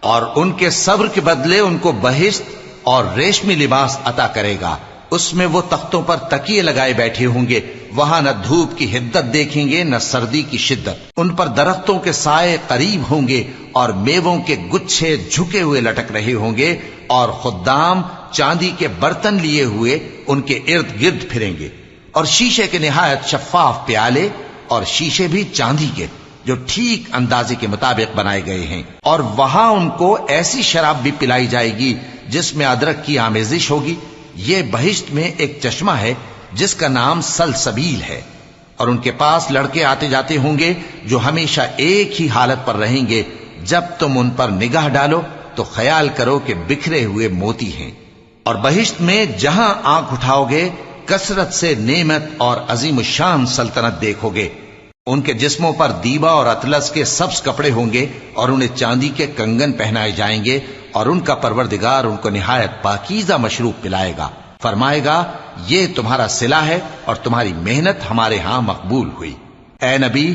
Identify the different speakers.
Speaker 1: اور ان کے صبر کے بدلے ان کو بہشت اور ریشمی لباس عطا کرے گا، اس میں وہ تختوں پر تکیے لگائے بیٹھے ہوں گے، وہاں نہ دھوپ کی حدت دیکھیں گے نہ سردی کی شدت، ان پر درختوں کے سائے قریب ہوں گے اور میووں کے گچھے جھکے ہوئے لٹک رہے ہوں گے، اور خدام چاندی کے برتن لیے ہوئے ان کے ارد گرد پھریں گے، اور شیشے کے نہایت شفاف پیالے، اور شیشے بھی چاندی کے جو ٹھیک اندازے کے مطابق بنائے گئے ہیں، اور وہاں ان کو ایسی شراب بھی پلائی جائے گی جس میں ادرک کی آمیزش ہوگی۔ یہ بہشت میں ایک چشمہ ہے جس کا نام سلسبیل ہے، اور ان کے پاس لڑکے آتے جاتے ہوں گے جو ہمیشہ ایک ہی حالت پر رہیں گے، جب تم ان پر نگاہ ڈالو تو خیال کرو کہ بکھرے ہوئے موتی ہیں۔ اور بہشت میں جہاں آنکھ اٹھاؤ گے کثرت سے نعمت اور عظیم الشان سلطنت دیکھو گے، ان کے جسموں پر دیبا اور اطلس کے سبز کپڑے ہوں گے، اور انہیں چاندی کے کنگن پہنائے جائیں گے، اور ان کا پروردگار ان کو نہایت پاکیزہ مشروب پلائے گا، فرمائے گا یہ تمہارا صلہ ہے اور تمہاری محنت ہمارے ہاں مقبول ہوئی۔ اے نبی